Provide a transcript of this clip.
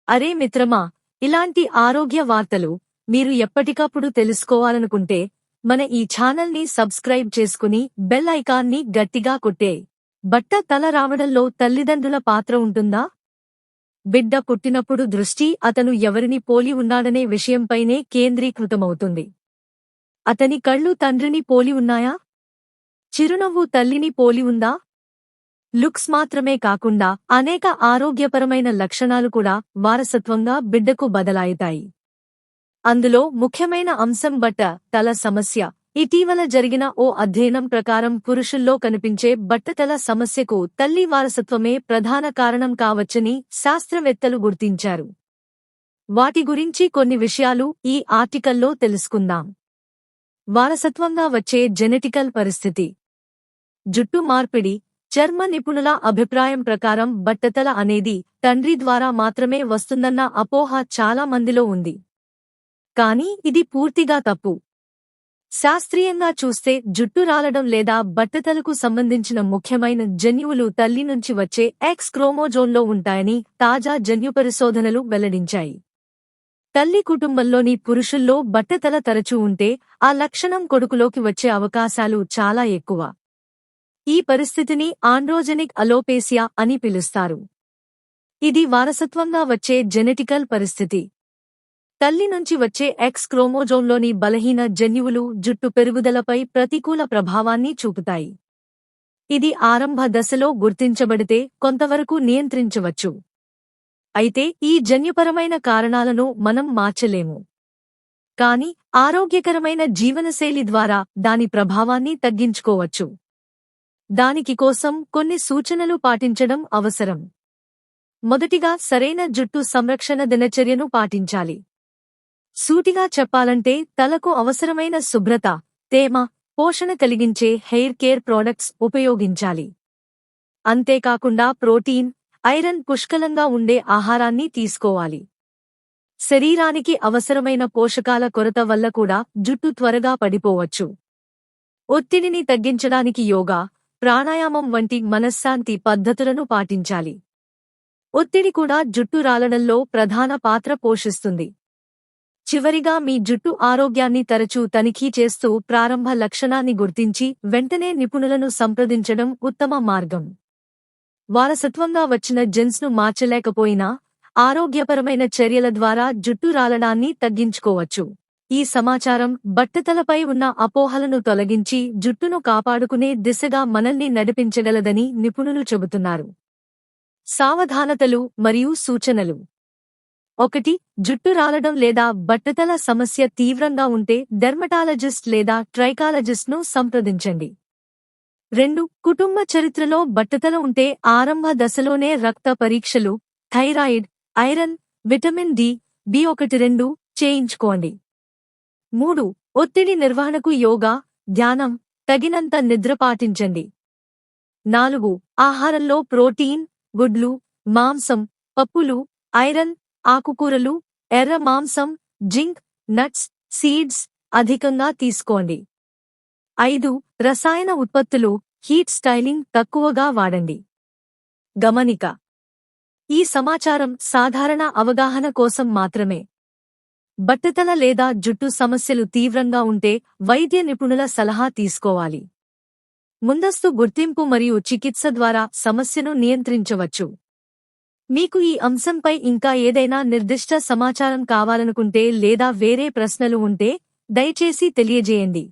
అరే మిత్రమా, ఇలాంటి ఆరోగ్య వార్తలు మీరు ఎప్పటికప్పుడు తెలుసుకోవాలనుకుంటే మన ఈ ఛానల్ని సబ్స్క్రైబ్ చేసుకుని బెల్ ఐకాన్ని గట్టిగా కొట్టే. బట్ట తల రావడంలో తల్లిదండ్రుల పాత్ర ఉంటుందా? బిడ్డ పుట్టినప్పుడు దృష్టి అతను ఎవరిని పోలి ఉన్నాడనే విషయంపైనే కేంద్రీకృతమవుతుంది. అతని కళ్ళు తండ్రిని పోలి ఉన్నాయా? చిరునవ్వు తల్లిని పోలి ఉందా? లుక్స్ మాత్రమే కాకుండా అనేక ఆరోగ్యపరమైన లక్షణాలు కూడా వారసత్వంగా బిడ్డకు బదలాయితాయి. అందులో ముఖ్యమైన అంశం బట్ట తల సమస్య. ఇటీవల జరిగిన ఓ అధ్యయనం ప్రకారం పురుషుల్లో కనిపించే బట్టతల సమస్యకు తల్లి వారసత్వమే ప్రధాన కారణం కావచ్చని శాస్త్రవేత్తలు గుర్తించారు. వాటి గురించి కొన్ని విషయాలు ఈ ఆర్టికల్లో తెలుసుకుందాం. వారసత్వంగా వచ్చే జెనెటికల్ పరిస్థితి. జుట్టు మార్పిడి. చర్మ నిపుణుల అభిప్రాయం ప్రకారం బట్టతల అనేది తండ్రి ద్వారా మాత్రమే వస్తుందన్న అపోహ చాలా మందిలో ఉంది. కానీ ఇది పూర్తిగా తప్పు. శాస్త్రీయంగా చూస్తే జుట్టు రాలడం లేదా బట్టతలకు సంబంధించిన ముఖ్యమైన జన్యువులు తల్లి నుంచి వచ్చే ఎక్స్ క్రోమోజోన్లో ఉంటాయని తాజా జన్యు పరిశోధనలు వెల్లడించాయి. తల్లి కుటుంబంలోని పురుషుల్లో బట్టతల తరచూ ఉంటే ఆ లక్షణం కొడుకులోకి వచ్చే అవకాశాలు చాలా ఎక్కువ. ఈ పరిస్థితిని ఆండ్రోజెనిక్ అలోపేసియా అని పిలుస్తారు. ఇది వారసత్వంగా వచ్చే జెనెటికల్ పరిస్థితి. తల్లి నుంచి వచ్చే ఎక్స్ క్రోమోజోన్లోని బలహీన జన్యువులు జుట్టు పెరుగుదలపై ప్రతికూల ప్రభావాన్ని చూపుతాయి. ఇది ఆరంభ దశలో గుర్తించబడితే కొంతవరకు నియంత్రించవచ్చు. అయితే ఈ జన్యుపరమైన కారణాలను మనం మార్చలేము. కానీ ఆరోగ్యకరమైన జీవనశైలి ద్వారా దాని ప్రభావాన్ని తగ్గించుకోవచ్చు. దానికి కోసం కొన్ని సూచనలు పాటించడం అవసరం. మొదటిగా సరైన జుట్టు సంరక్షణ దినచర్యను పాటించాలి. సూటిగా చెప్పాలంటే తలకు అవసరమైన శుభ్రత, తేమ, పోషణ కలిగించే హెయిర్ కేర్ ప్రొడక్ట్స్ ఉపయోగించాలి. అంతేకాకుండా ప్రోటీన్, ఐరన్ పుష్కలంగా ఉండే ఆహారాన్ని తీసుకోవాలి. శరీరానికి అవసరమైన పోషకాల కొరత వల్ల కూడా జుట్టు త్వరగా పడిపోవచ్చు. ఒత్తిడిని తగ్గించడానికి యోగా, ప్రాణాయామం వంటి మనశ్శాంతి పద్ధతులను పాటించాలి. ఒత్తిడి కూడా జుట్టు రాలడంలో ప్రధాన పాత్ర పోషిస్తుంది. చివరిగా మీ జుట్టు ఆరోగ్యాన్ని తరచూ తనిఖీ చేస్తూ ప్రారంభ లక్షణాన్ని గుర్తించి వెంటనే నిపుణులను సంప్రదించడం ఉత్తమ మార్గం. వారసత్వంగా వచ్చిన జెన్స్ను మార్చలేకపోయినా ఆరోగ్యపరమైన చర్యల ద్వారా జుట్టు రాలడాన్ని తగ్గించుకోవచ్చు. ఈ సమాచారం బట్టతలపై ఉన్న అపోహలను తొలగించి జుట్టును కాపాడుకునే దిశగా మనల్ని నడిపించగలదని నిపుణులు చెబుతున్నారు. సావధానతలు మరియు సూచనలు. 1. జుట్టు రాలడం లేదా బట్టతల సమస్య తీవ్రంగా ఉంటే డెర్మటాలజిస్ట్ లేదా ట్రైకాలజిస్ట్ను సంప్రదించండి. 2. కుటుంబ చరిత్రలో బట్టతల ఉంటే ఆరంభ దశలోనే రక్త పరీక్షలు, thyroid, iron, vitamin D, B1-2 చేయించుకోండి. 3. ఒత్తిడి నిర్వహణకు యోగా, ధ్యానం, తగినంత నిద్ర పాటించండి. 4. ఆహారంలో ప్రోటీన్, గుడ్లు, మాంసం, పప్పులు, ఐరన్, ఆకుకూరలు, ఎర్ర మాంసం, జింక్, నట్స్, సీడ్స్ అధికంగా తీసుకోండి. 5. రసాయన ఉత్పత్తులు, హీట్ స్టైలింగ్ తక్కువగా వాడండి. గమనిక: ఈ సమాచారం సాధారణ అవగాహన కోసం మాత్రమే. బట్టతల లేదా జుట్టు సమస్యలు తీవ్రంగా ఉంటే వైద్య నిపుణుల సలహా తీసుకోవాలి. ముందస్తు గుర్తింపు మరియు చికిత్స ద్వారా సమస్యను నియంత్రించవచ్చు. మీకు ఈ అంశంపై ఇంకా ఏదైనా నిర్దిష్ట సమాచారం కావాలనుకుంటే లేదా వేరే ప్రశ్నలు ఉంటే దయచేసి తెలియజేయండి.